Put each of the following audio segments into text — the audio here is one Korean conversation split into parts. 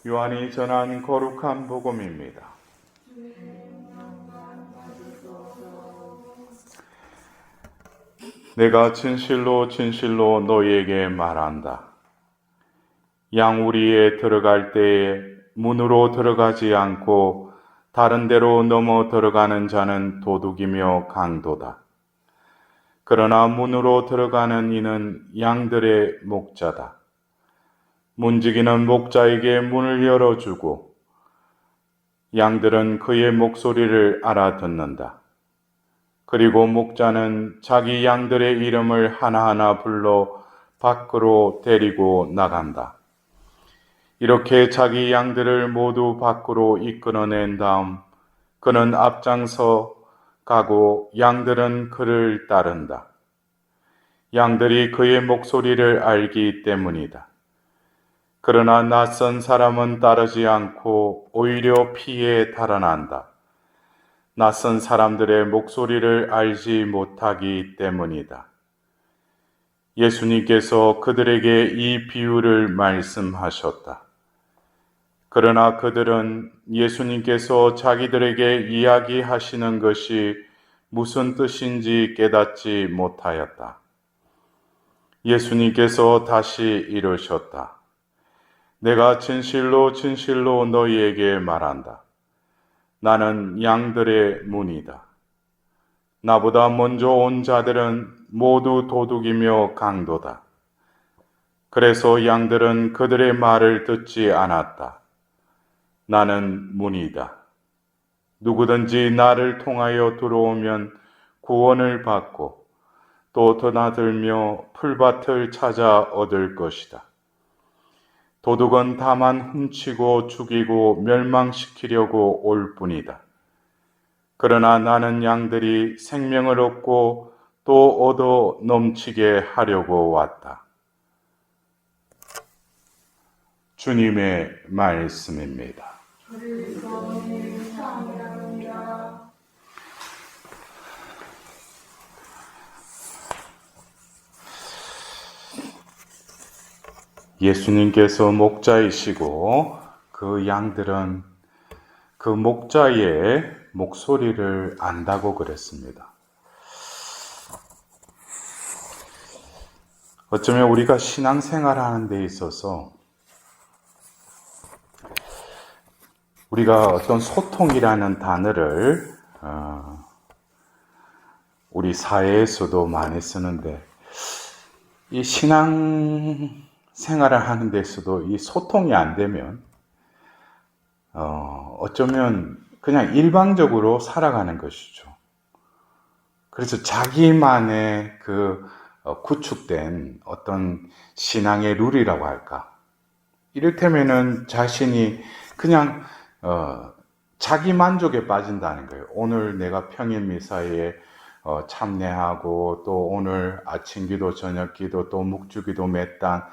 요한이 전한 거룩한 복음입니다. 내가 진실로 진실로 너희에게 말한다. 양우리에 들어갈 때에 문으로 들어가지 않고 다른 데로 넘어 들어가는 자는 도둑이며 강도다. 그러나 문으로 들어가는 이는 양들의 목자다. 문지기는 목자에게 문을 열어주고 양들은 그의 목소리를 알아듣는다. 그리고 목자는 자기 양들의 이름을 하나하나 불러 밖으로 데리고 나간다. 이렇게 자기 양들을 모두 밖으로 이끌어낸 다음 그는 앞장서 가고 양들은 그를 따른다. 양들이 그의 목소리를 알기 때문이다. 그러나 낯선 사람은 따르지 않고 오히려 피해 달아난다. 낯선 사람들의 목소리를 알지 못하기 때문이다. 예수님께서 그들에게 이 비유를 말씀하셨다. 그러나 그들은 예수님께서 자기들에게 이야기하시는 것이 무슨 뜻인지 깨닫지 못하였다. 예수님께서 다시 이르셨다. 내가 진실로 진실로 너희에게 말한다. 나는 양들의 문이다. 나보다 먼저 온 자들은 모두 도둑이며 강도다. 그래서 양들은 그들의 말을 듣지 않았다. 나는 문이다. 누구든지 나를 통하여 들어오면 구원을 받고 또 드나들며 풀밭을 찾아 얻을 것이다. 도둑은 다만 훔치고 죽이고 멸망시키려고 올 뿐이다. 그러나 나는 양들이 생명을 얻고 또 얻어 넘치게 하려고 왔다. 주님의 말씀입니다. 예수님께서 목자이시고 그 양들은 그 목자의 목소리를 안다고 그랬습니다. 어쩌면 우리가 신앙생활하는 데 있어서 우리가 어떤 소통이라는 단어를 우리 사회에서도 많이 쓰는데 이 신앙생활을 하는 데서도 이 소통이 안 되면 어쩌면 그냥 일방적으로 살아가는 것이죠. 그래서 자기만의 그 구축된 어떤 신앙의 룰이라고 할까? 이를테면은 자신이 그냥 자기 만족에 빠진다는 거예요. 오늘 내가 평일 미사에 참례하고 또 오늘 아침 기도, 저녁 기도, 또 묵주기도 몇 단.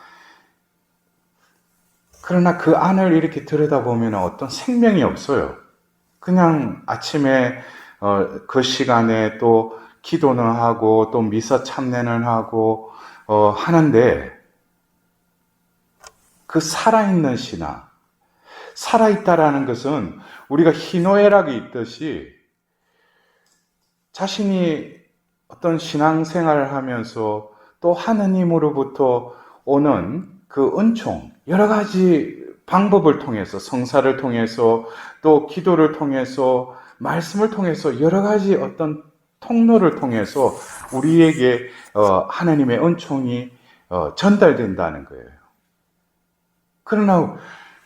그러나 그 안을 이렇게 들여다보면 어떤 생명이 없어요. 그냥 아침에 그 시간에 또 기도는 하고 또 미사 참례는 하고 하는데 그 살아있는 신앙, 살아있다라는 것은 우리가 희노애락이 있듯이 자신이 어떤 신앙생활을 하면서 또 하느님으로부터 오는 그 은총, 여러 가지 방법을 통해서 성사를 통해서 또 기도를 통해서 말씀을 통해서 여러 가지 어떤 통로를 통해서 우리에게 하나님의 은총이 전달된다는 거예요. 그러나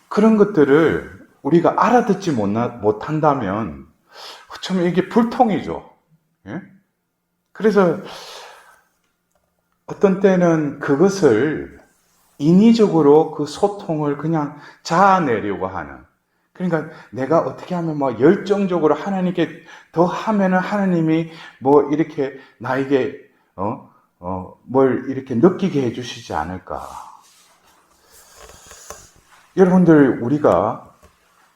그런 것들을 우리가 알아듣지 못한다면 어쩌면 이게 불통이죠. 예? 그래서 어떤 때는 그것을 인위적으로 그 소통을 그냥 자아내려고 하는, 그러니까 내가 어떻게 하면 뭐 열정적으로 하나님께 더 하면은 하나님이 뭐 이렇게 나에게 뭘 이렇게 느끼게 해주시지 않을까. 여러분들, 우리가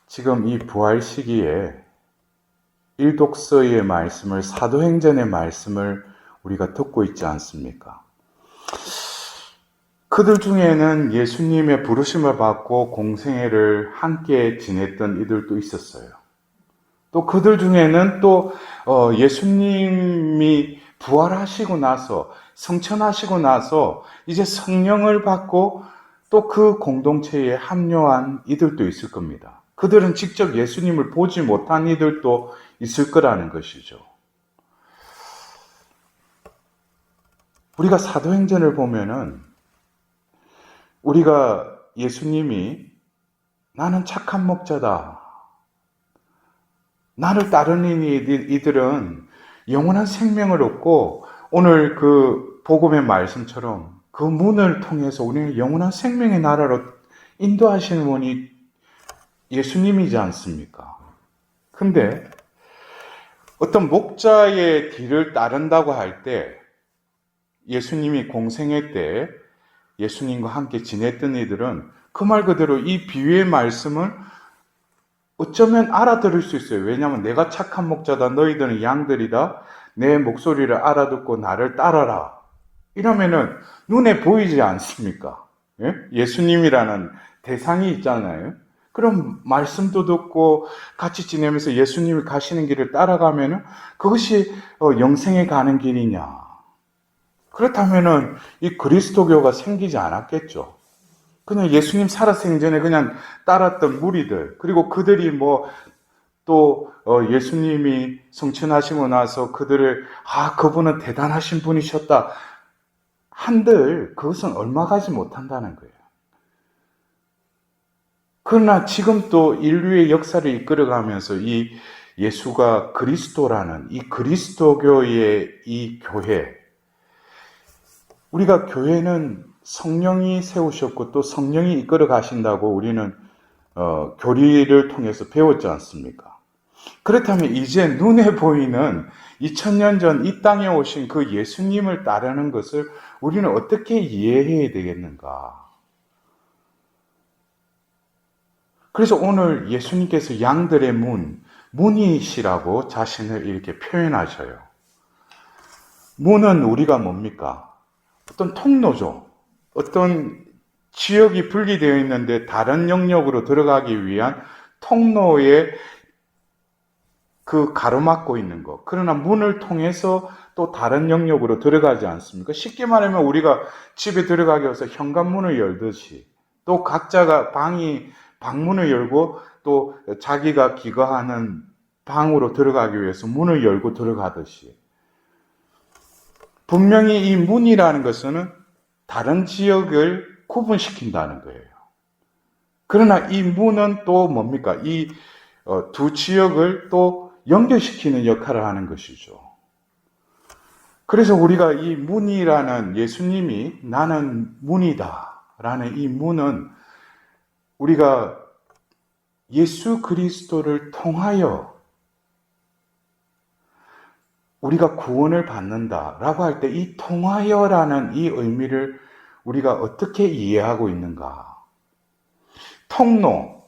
지금 이 부활 시기에 일독서의 말씀을, 사도행전의 말씀을 우리가 듣고 있지 않습니까? 그들 중에는 예수님의 부르심을 받고 공생애를 함께 지냈던 이들도 있었어요. 또 그들 중에는 또 예수님이 부활하시고 나서, 성천하시고 나서 이제 성령을 받고 또 그 공동체에 합류한 이들도 있을 겁니다. 그들은 직접 예수님을 보지 못한 이들도 있을 거라는 것이죠. 우리가 사도행전을 보면은 우리가 예수님이 나는 착한 목자다, 나를 따르는 이들은 영원한 생명을 얻고, 오늘 그 복음의 말씀처럼 그 문을 통해서 우리는 영원한 생명의 나라로 인도하시는 분이 예수님이지 않습니까? 근데 어떤 목자의 뒤를 따른다고 할 때, 예수님이 공생애 때 예수님과 함께 지냈던 이들은 그 말 그대로 이 비유의 말씀을 어쩌면 알아들을 수 있어요. 왜냐하면 내가 착한 목자다, 너희들은 양들이다, 내 목소리를 알아듣고 나를 따라라, 이러면은 눈에 보이지 않습니까? 예? 예수님이라는 대상이 있잖아요. 그럼 말씀도 듣고 같이 지내면서 예수님이 가시는 길을 따라가면은 그것이 영생에 가는 길이냐? 그렇다면은 이 그리스도교가 생기지 않았겠죠. 그냥 예수님 살아생 전에 그냥 따랐던 무리들, 그리고 그들이 또 예수님이 성천하시고 나서 그들을 그분은 대단하신 분이셨다 한들 그것은 얼마 가지 못한다는 거예요. 그러나 지금 또 인류의 역사를 이끌어가면서 이 예수가 그리스도라는 이 그리스도교의 이 교회, 우리가 교회는 성령이 세우셨고 또 성령이 이끌어 가신다고 우리는 교리를 통해서 배웠지 않습니까? 그렇다면 이제 눈에 보이는 2000년 전 이 땅에 오신 그 예수님을 따르는 것을 우리는 어떻게 이해해야 되겠는가? 그래서 오늘 예수님께서 양들의 문이시라고 자신을 이렇게 표현하셔요. 문은 우리가 뭡니까? 어떤 통로죠. 어떤 지역이 분리되어 있는데 다른 영역으로 들어가기 위한 통로에 그 가로막고 있는 것. 그러나 문을 통해서 또 다른 영역으로 들어가지 않습니까? 쉽게 말하면 우리가 집에 들어가기 위해서 현관문을 열듯이, 또 각자가 방문을 열고 또 자기가 기거하는 방으로 들어가기 위해서 문을 열고 들어가듯이, 분명히 이 문이라는 것은 다른 지역을 구분시킨다는 거예요. 그러나 이 문은 또 뭡니까? 이 두 지역을 또 연결시키는 역할을 하는 것이죠. 그래서 우리가 이 문이라는, 예수님이 나는 문이다 라는 이 문은 우리가 예수 그리스도를 통하여 우리가 구원을 받는다라고 할 때 이 통하여라는 이 의미를 우리가 어떻게 이해하고 있는가? 통로,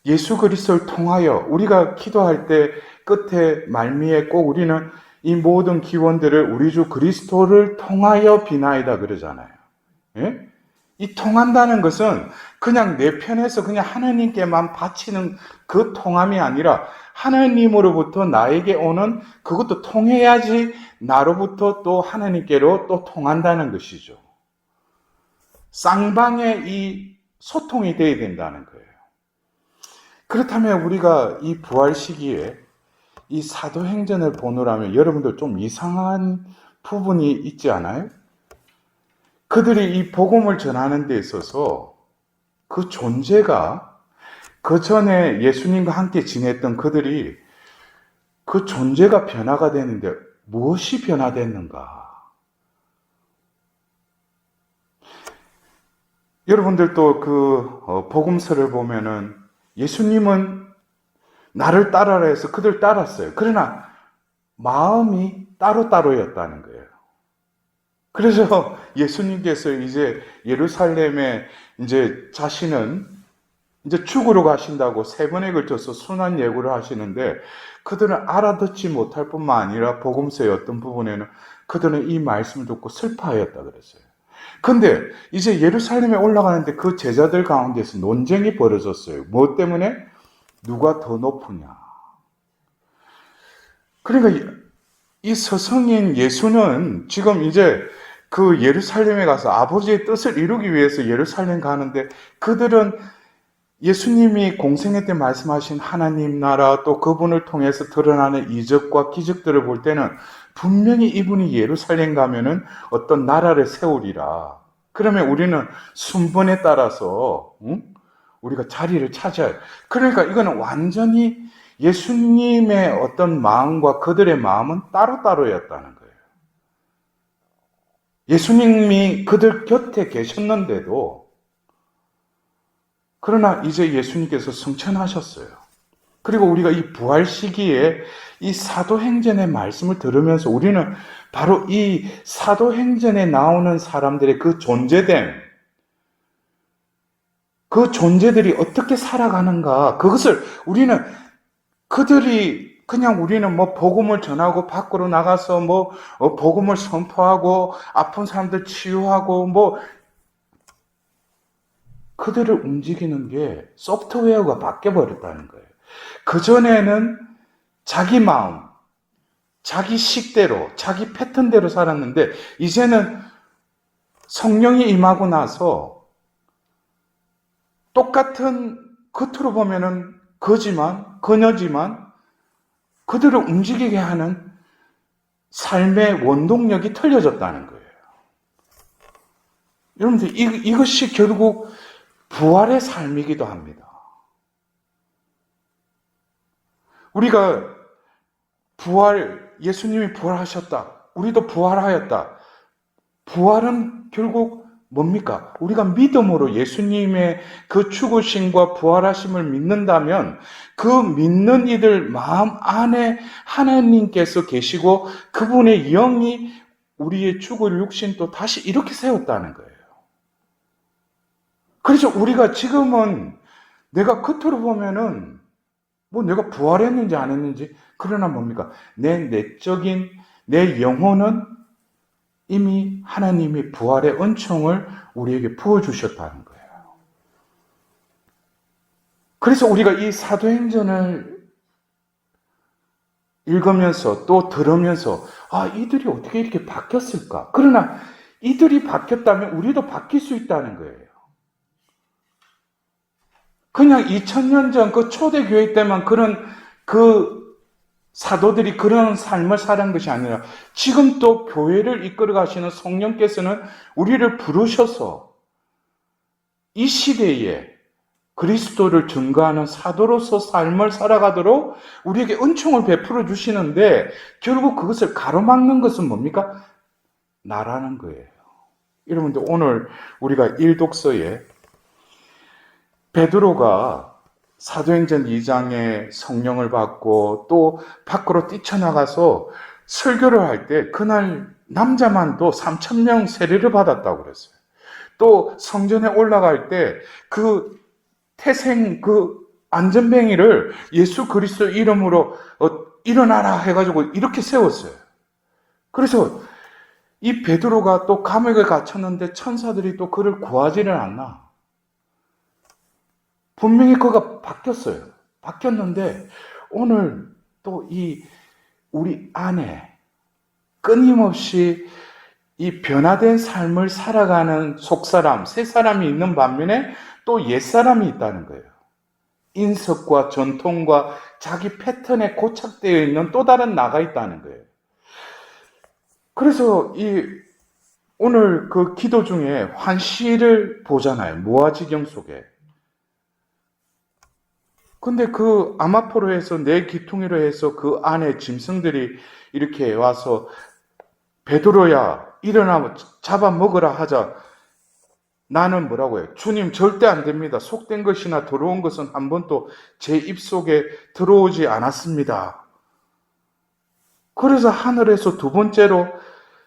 예수 그리스도를 통하여, 우리가 기도할 때 끝에 말미에 꼭 우리는 이 모든 기원들을 우리 주 그리스도를 통하여 비나이다 그러잖아요. 예? 이 통한다는 것은 그냥 내 편에서 그냥 하나님께만 바치는 그 통함이 아니라 하나님으로부터 나에게 오는, 그것도 통해야지 나로부터 또 하나님께로 또 통한다는 것이죠. 쌍방의 이 소통이 되어야 된다는 거예요. 그렇다면 우리가 이 부활 시기에 이 사도행전을 보느라면 여러분들 좀 이상한 부분이 있지 않아요? 그들이 이 복음을 전하는 데 있어서 그 존재가, 그 전에 예수님과 함께 지냈던 그들이 그 존재가 변화가 되는데 무엇이 변화됐는가? 여러분들도 그 복음서를 보면은 예수님은 나를 따라라 해서 그들 따랐어요. 그러나 마음이 따로따로였다는 거예요. 그래서 예수님께서 이제 예루살렘에 이제 자신은 이제 죽으러 가신다고 3번에 걸쳐서 순환 예고를 하시는데, 그들은 알아듣지 못할 뿐만 아니라 복음서의 어떤 부분에는 그들은 이 말씀을 듣고 슬퍼하였다 그랬어요. 근데 이제 예루살렘에 올라가는데 그 제자들 가운데서 논쟁이 벌어졌어요. 뭐 때문에? 누가 더 높으냐. 그러니까 이 서성인 예수는 지금 이제 그 예루살렘에 가서 아버지의 뜻을 이루기 위해서 예루살렘 가는데, 그들은 예수님이 공생애 때 말씀하신 하나님 나라, 또 그분을 통해서 드러나는 이적과 기적들을 볼 때는 분명히 이분이 예루살렘 가면은 어떤 나라를 세우리라. 그러면 우리는 순번에 따라서 우리가 자리를 차지해야 해요. 그러니까 이거는 완전히 예수님의 어떤 마음과 그들의 마음은 따로따로였다는 거예요. 예수님이 그들 곁에 계셨는데도, 그러나 이제 예수님께서 승천하셨어요. 그리고 우리가 이 부활 시기에 이 사도행전의 말씀을 들으면서 우리는 바로 이 사도행전에 나오는 사람들의 그 존재됨, 그 존재들이 어떻게 살아가는가, 그것을 우리는 그들이 그냥 우리는 뭐 복음을 전하고 밖으로 나가서 뭐 복음을 선포하고 아픈 사람들 치유하고 뭐 그들을 움직이는 게 소프트웨어가 바뀌어 버렸다는 거예요. 그전에는 자기 마음, 자기 식대로, 자기 패턴대로 살았는데 이제는 성령이 임하고 나서 똑같은, 겉으로 보면은 그녀지만 그들을 움직이게 하는 삶의 원동력이 틀려졌다는 거예요. 여러분들, 이것이 결국 부활의 삶이기도 합니다. 우리가 예수님이 부활하셨다. 우리도 부활하였다. 부활은 결국 뭡니까? 우리가 믿음으로 예수님의 그 죽으심과 부활하심을 믿는다면 그 믿는 이들 마음 안에 하나님께서 계시고 그분의 영이 우리의 죽을 육신 또 다시 이렇게 세웠다는 거예요. 그래서 우리가 지금은 내가 겉으로 보면은 뭐 내가 부활했는지 안 했는지, 그러나 뭡니까? 내 내적인 내 영혼은 이미 하나님이 부활의 은총을 우리에게 부어주셨다는 거예요. 그래서 우리가 이 사도행전을 읽으면서 또 들으면서 이들이 어떻게 이렇게 바뀌었을까? 그러나 이들이 바뀌었다면 우리도 바뀔 수 있다는 거예요. 그냥 2000년 전 그 초대교회 때만 그 사도들이 그런 삶을 살은 것이 아니라 지금 또 교회를 이끌어 가시는 성령께서는 우리를 부르셔서 이 시대에 그리스도를 증거하는 사도로서 삶을 살아가도록 우리에게 은총을 베풀어 주시는데, 결국 그것을 가로막는 것은 뭡니까? 나라는 거예요. 여러분들, 오늘 우리가 일독서에 베드로가 사도행전 2장에 성령을 받고 또 밖으로 뛰쳐나가서 설교를 할 때 그날 남자만도 3,000명 세례를 받았다고 그랬어요. 또 성전에 올라갈 때 그 태생 그 안전뱅이를 예수 그리스도 이름으로 일어나라 해가지고 이렇게 세웠어요. 그래서 이 베드로가 또 감옥에 갇혔는데 천사들이 또 그를 구하지를 않나. 분명히 그가 바뀌었어요. 바뀌었는데 오늘 또 우리 안에 끊임없이 이 변화된 삶을 살아가는 속사람, 새 사람이 있는 반면에 또 옛사람이 있다는 거예요. 인석과 전통과 자기 패턴에 고착되어 있는 또 다른 나가 있다는 거예요. 그래서 오늘 그 기도 중에 환시를 보잖아요. 무아지경 속에. 근데 그 아마포로 내 기퉁이로 해서 그 안에 짐승들이 이렇게 와서 베드로야 일어나 잡아먹으라 하자. 나는 뭐라고 해요? 주님, 절대 안 됩니다. 속된 것이나 더러운 것은 한 번도 제 입속에 들어오지 않았습니다. 그래서 하늘에서 두 번째로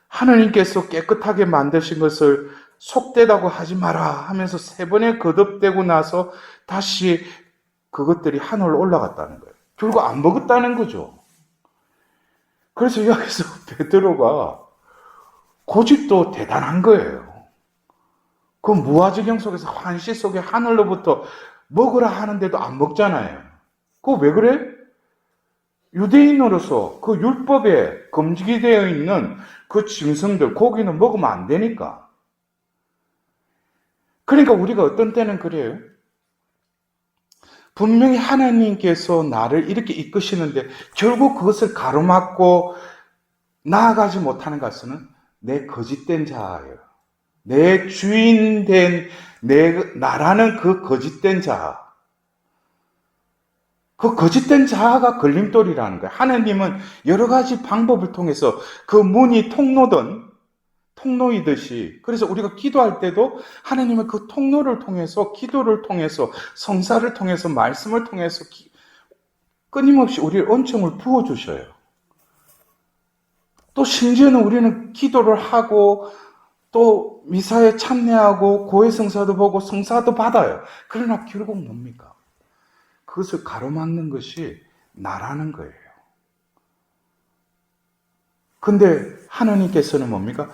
하느님께서 깨끗하게 만드신 것을 속되다고 하지 마라 하면서 세 번에 거듭되고 나서 다시 그것들이 하늘로 올라갔다는 거예요. 결국 안 먹었다는 거죠. 그래서 여기서 베드로가 고집도 대단한 거예요. 그 무아지경 속에서 환시 속에 하늘로부터 먹으라 하는데도 안 먹잖아요. 그거 왜 그래? 유대인으로서 그 율법에 금지되어 되어 있는 그 짐승들, 고기는 먹으면 안 되니까. 그러니까 우리가 어떤 때는 그래요. 분명히 하나님께서 나를 이렇게 이끄시는데 결국 그것을 가로막고 나아가지 못하는 것은 내 거짓된 자아예요. 내 주인된 나라는 그 거짓된 자아. 그 거짓된 자아가 걸림돌이라는 거예요. 하나님은 여러 가지 방법을 통해서 그 문이 통로이듯이, 그래서 우리가 기도할 때도 하나님은 그 통로를 통해서, 기도를 통해서, 성사를 통해서, 말씀을 통해서 끊임없이 우리의 은총을 부어주셔요. 또 심지어는 우리는 기도를 하고 또 미사에 참여하고 고해성사도 보고 성사도 받아요. 그러나 결국 뭡니까? 그것을 가로막는 것이 나라는 거예요. 근데 하나님께서는 뭡니까?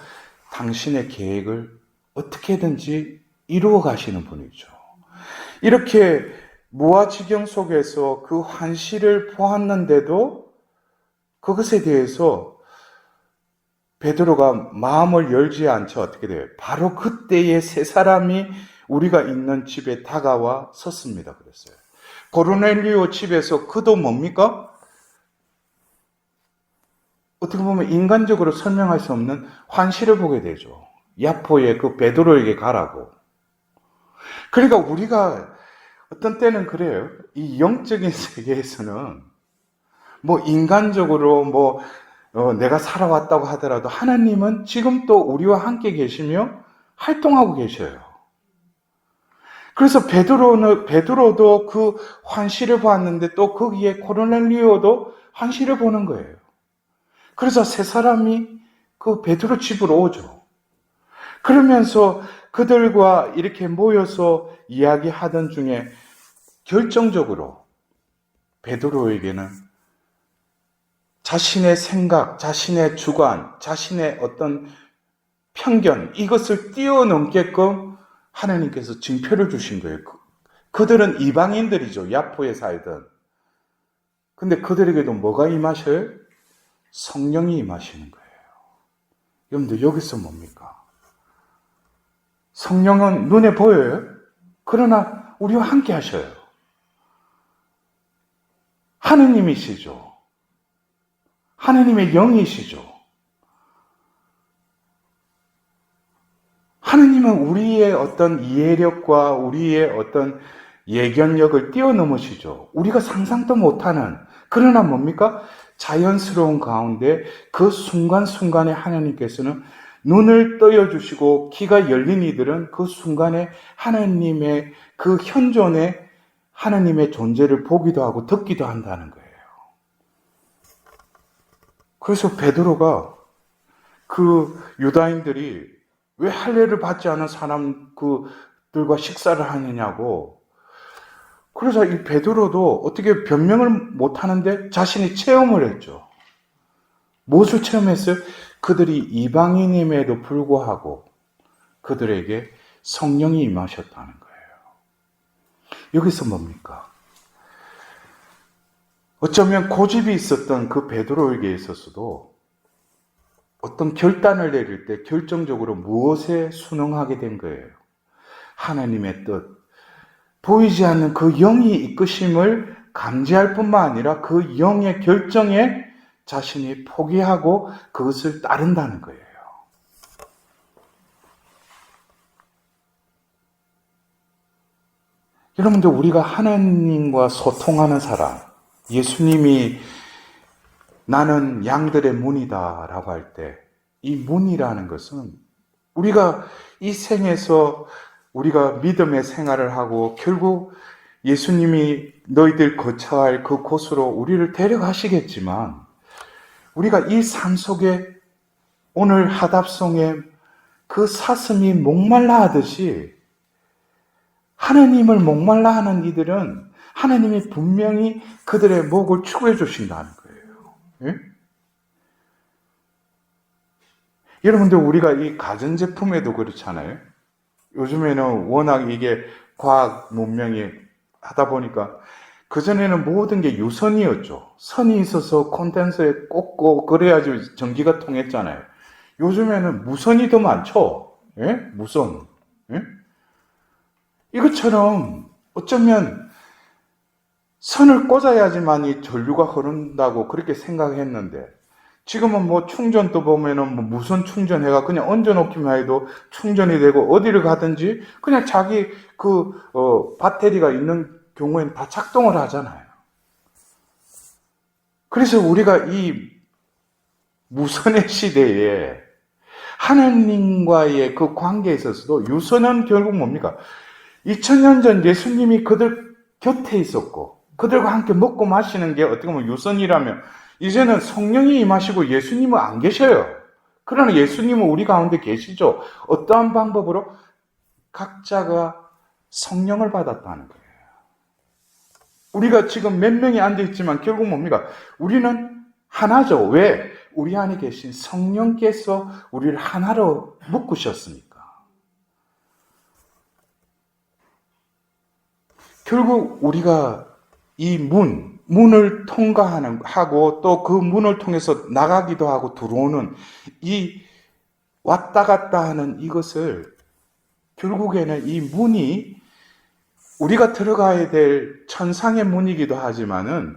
당신의 계획을 어떻게든지 이루어 가시는 분이죠. 이렇게 무아지경 속에서 그 환시를 보았는데도 그것에 대해서 베드로가 마음을 열지 않죠. 어떻게 돼요? 바로 그때에 세 사람이 우리가 있는 집에 다가와 섰습니다. 그랬어요. 고르넬리오 집에서 그도 뭡니까? 어떻게 보면 인간적으로 설명할 수 없는 환시를 보게 되죠. 야포의 그 베드로에게 가라고. 그러니까 우리가 어떤 때는 그래요. 이 영적인 세계에서는 뭐 인간적으로 내가 살아왔다고 하더라도 하나님은 지금 또 우리와 함께 계시며 활동하고 계셔요. 그래서 베드로도 그 환시를 보았는데 또 거기에 고르넬리오도 환시를 보는 거예요. 그래서 세 사람이 그 베드로 집으로 오죠. 그러면서 그들과 이렇게 모여서 이야기하던 중에 결정적으로 베드로에게는 자신의 생각, 자신의 주관, 자신의 어떤 편견, 이것을 뛰어넘게끔 하나님께서 징표를 주신 거예요. 그들은 이방인들이죠. 야포에 살던. 근데 그들에게도 뭐가 임하셔요? 성령이 임하시는 거예요. 여러분들 여기서 뭡니까? 성령은 눈에 보여요. 그러나 우리와 함께 하셔요. 하느님이시죠. 하느님의 영이시죠. 하느님은 우리의 어떤 이해력과 우리의 어떤 예견력을 뛰어넘으시죠. 우리가 상상도 못하는, 그러나 뭡니까? 자연스러운 가운데 그 순간순간에 하나님께서는 눈을 떠여주시고 귀가 열린 이들은 그 순간에 하나님의 그 현존에 하나님의 존재를 보기도 하고 듣기도 한다는 거예요. 그래서 베드로가 그 유다인들이 왜 할례를 받지 않은 사람들과 식사를 하느냐고. 그래서 이 베드로도 어떻게 변명을 못하는데 자신이 체험을 했죠. 무엇을 체험했어요? 그들이 이방인임에도 불구하고 그들에게 성령이 임하셨다는 거예요. 여기서 뭡니까? 어쩌면 고집이 있었던 그 베드로에게 있어서도 어떤 결단을 내릴 때 결정적으로 무엇에 순응하게 된 거예요? 하나님의 뜻, 보이지 않는 그 영이 이끄심을 감지할 뿐만 아니라 그 영의 결정에 자신이 포기하고 그것을 따른다는 거예요. 여러분들, 우리가 하나님과 소통하는 사람, 예수님이 나는 양들의 문이다 라고 할 때 이 문이라는 것은 우리가 이 생에서 우리가 믿음의 생활을 하고 결국 예수님이 너희들 거처할 그 곳으로 우리를 데려가시겠지만 우리가 이 삶 속에 오늘 하답송에 그 사슴이 목말라 하듯이 하나님을 목말라 하는 이들은 하나님이 분명히 그들의 목을 축구해 주신다는 거예요. 예? 여러분들, 우리가 이 가전제품에도 그렇잖아요. 요즘에는 워낙 이게 과학 문명이 하다 보니까 그전에는 모든 게 유선이었죠. 선이 있어서 콘덴서에 꽂고 그래야지 전기가 통했잖아요. 요즘에는 무선이 더 많죠. 예? 무선. 예? 이것처럼 어쩌면 선을 꽂아야지만 이 전류가 흐른다고 그렇게 생각했는데 지금은 뭐 충전도 보면은 뭐 무선 충전해가 그냥 얹어놓기만 해도 충전이 되고 어디를 가든지 그냥 자기 배터리가 있는 경우에는 다 작동을 하잖아요. 그래서 우리가 이 무선의 시대에 하나님과의 그 관계에 있어서도 유선은 결국 뭡니까? 2000년 전 예수님이 그들 곁에 있었고 그들과 함께 먹고 마시는 게 어떻게 보면 유선이라면 이제는 성령이 임하시고 예수님은 안 계셔요. 그러나 예수님은 우리 가운데 계시죠. 어떠한 방법으로? 각자가 성령을 받았다는 거예요. 우리가 지금 몇 명이 앉아있지만 결국 뭡니까? 우리는 하나죠. 왜? 우리 안에 계신 성령께서 우리를 하나로 묶으셨으니까. 결국 우리가 이 문을 통과하고 또 그 문을 통해서 나가기도 하고 들어오는 이 왔다 갔다 하는 이것을 결국에는 이 문이 우리가 들어가야 될 천상의 문이기도 하지만은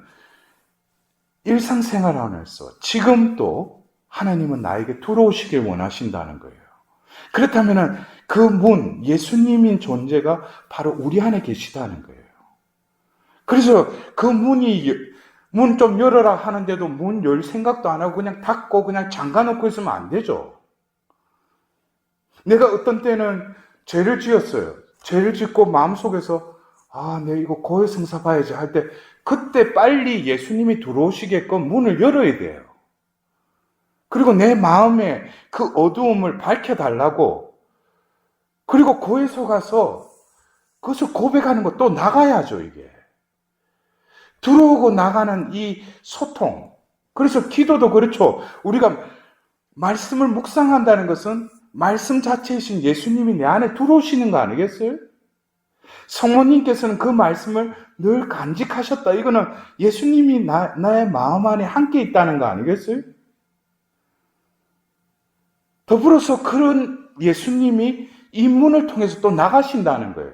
일상생활 안에서 지금도 하나님은 나에게 들어오시길 원하신다는 거예요. 그렇다면은 그 문, 예수님인 존재가 바로 우리 안에 계시다는 거예요. 그래서 그 문 좀 열어라 하는데도 문 열 생각도 안 하고 그냥 닫고 그냥 잠가놓고 있으면 안 되죠. 내가 어떤 때는 죄를 지었어요. 죄를 짓고 마음속에서 내가 이거 고해성사 봐야지 할 때 그때 빨리 예수님이 들어오시게끔 문을 열어야 돼요. 그리고 내 마음에 그 어두움을 밝혀달라고 그리고 고해소 가서 그것을 고백하는 거 또 나가야죠 이게. 들어오고 나가는 이 소통. 그래서 기도도 그렇죠. 우리가 말씀을 묵상한다는 것은 말씀 자체이신 예수님이 내 안에 들어오시는 거 아니겠어요? 성모님께서는 그 말씀을 늘 간직하셨다. 이거는 예수님이 나의 마음 안에 함께 있다는 거 아니겠어요? 더불어서 그런 예수님이 이 문을 통해서 또 나가신다는 거예요.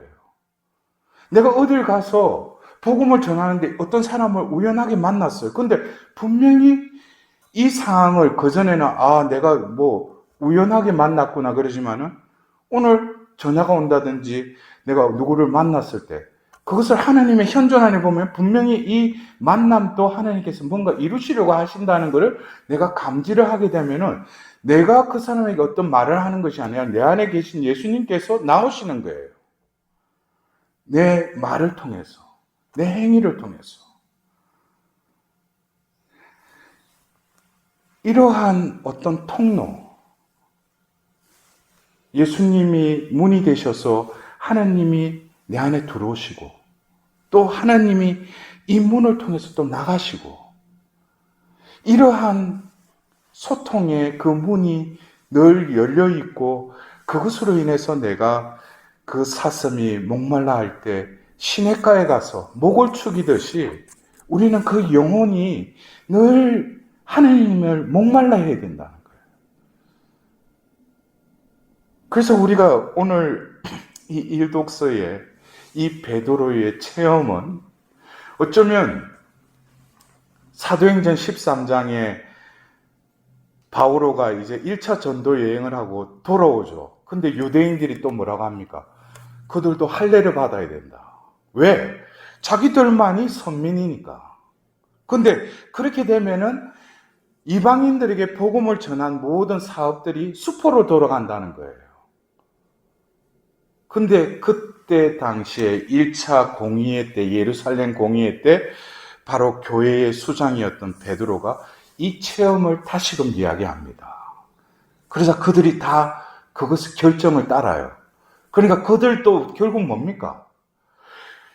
내가 어딜 가서 복음을 전하는데 어떤 사람을 우연하게 만났어요. 근데 분명히 이 상황을 그전에는 내가 뭐 우연하게 만났구나 그러지만은 오늘 전화가 온다든지 내가 누구를 만났을 때 그것을 하나님의 현존 안에 보면 분명히 이 만남도 하나님께서 뭔가 이루시려고 하신다는 것을 내가 감지를 하게 되면은 내가 그 사람에게 어떤 말을 하는 것이 아니라 내 안에 계신 예수님께서 나오시는 거예요. 내 말을 통해서, 내 행위를 통해서. 이러한 어떤 통로, 예수님이 문이 되셔서 하나님이 내 안에 들어오시고 또 하나님이 이 문을 통해서 또 나가시고 이러한 소통의 그 문이 늘 열려 있고 그것으로 인해서 내가 그 사슴이 목말라 할 때 시냇가에 가서 목을 축이듯이 우리는 그 영혼이 늘 하나님을 목말라 해야 된다는 거예요. 그래서 우리가 오늘 이 일독서의 이 베드로의 체험은 어쩌면 사도행전 13장에 바오로가 이제 1차 전도 여행을 하고 돌아오죠. 근데 유대인들이 또 뭐라고 합니까? 그들도 할례를 받아야 된다. 왜? 자기들만이 선민이니까. 근데 그렇게 되면은 이방인들에게 복음을 전한 모든 사업들이 수포로 돌아간다는 거예요. 근데 그때 당시에 1차 공의회 때, 예루살렘 공의회 때 바로 교회의 수장이었던 베드로가 이 체험을 다시금 이야기합니다. 그래서 그들이 다 그것을 결정을 따라요. 그러니까 그들도 결국 뭡니까?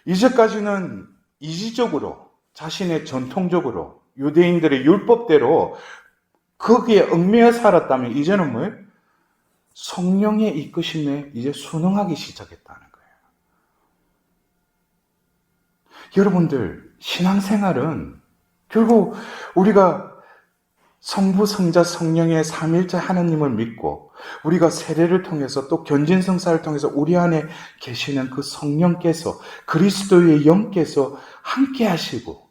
이제까지는 이지적으로 자신의 전통적으로 유대인들의 율법대로 거기에 얽매여 살았다면 이제는 뭐예요? 성령의 이끄심에 이제 순응하기 시작했다는 거예요. 여러분들, 신앙생활은 결국 우리가 성부, 성자, 성령의 삼일째 하나님을 믿고 우리가 세례를 통해서 또 견진성사를 통해서 우리 안에 계시는 그 성령께서, 그리스도의 영께서 함께 하시고,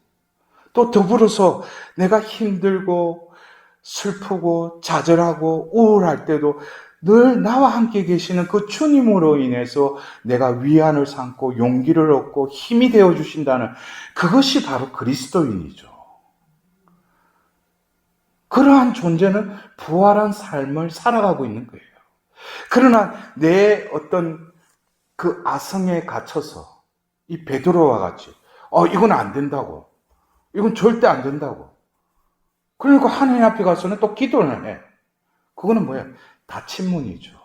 또 더불어서 내가 힘들고 슬프고 좌절하고 우울할 때도 늘 나와 함께 계시는 그 주님으로 인해서 내가 위안을 삼고 용기를 얻고 힘이 되어 주신다는, 그것이 바로 그리스도인이죠. 그러한 존재는 부활한 삶을 살아가고 있는 거예요. 그러나 내 어떤 그 아성에 갇혀서 이 베드로와 같이 이건 안 된다고, 이건 절대 안 된다고, 그러니까 하나님 앞에 가서는 또 기도를 해. 그거는 뭐야? 닫힌 문이죠.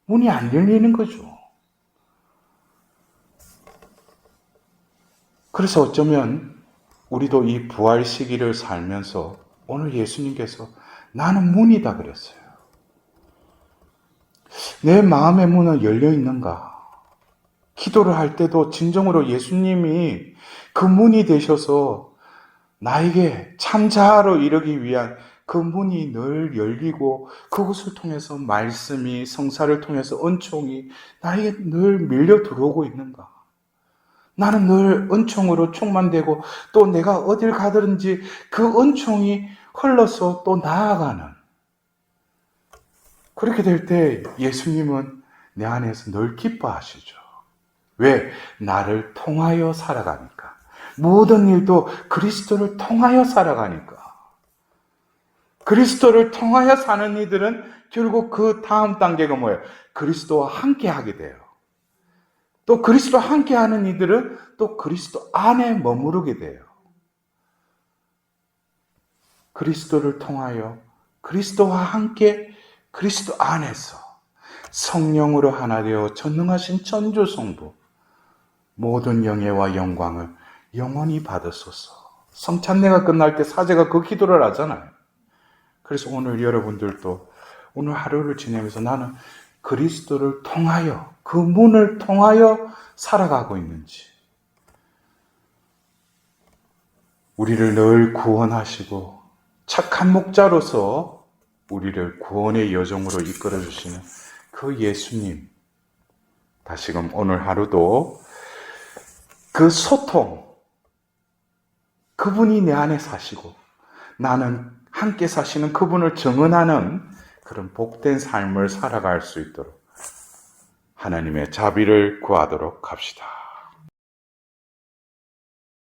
문이 안 열리는 거죠. 그래서 어쩌면 우리도 이 부활 시기를 살면서 오늘 예수님께서 나는 문이다 그랬어요. 내 마음의 문은 열려 있는가? 기도를 할 때도 진정으로 예수님이 그 문이 되셔서 나에게 참 자아로 이르기 위한 그 문이 늘 열리고, 그것을 통해서 말씀이, 성사를 통해서 은총이 나에게 늘 밀려 들어오고 있는가? 나는 늘 은총으로 충만되고 또 내가 어딜 가든지 그 은총이 흘러서 또 나아가는, 그렇게 될 때 예수님은 내 안에서 늘 기뻐하시죠. 왜? 나를 통하여 살아가니까. 모든 일도 그리스도를 통하여 살아가니까. 그리스도를 통하여 사는 이들은 결국 그 다음 단계가 뭐예요? 그리스도와 함께 하게 돼요. 또 그리스도와 함께 하는 이들은 또 그리스도 안에 머무르게 돼요. 그리스도를 통하여 그리스도와 함께 그리스도 안에서 성령으로 하나 되어 전능하신 천주성부 모든 영예와 영광을 영원히 받으소서. 성찬례가 끝날 때 사제가 그 기도를 하잖아요. 그래서 오늘 여러분들도 오늘 하루를 지내면서 나는 그리스도를 통하여, 그 문을 통하여 살아가고 있는지, 우리를 늘 구원하시고 착한 목자로서 우리를 구원의 여정으로 이끌어 주시는 그 예수님, 다시금 오늘 하루도 그 소통, 그분이 내 안에 사시고 나는 함께 사시는 그분을 증언하는 그런 복된 삶을 살아갈 수 있도록 하나님의 자비를 구하도록 합시다.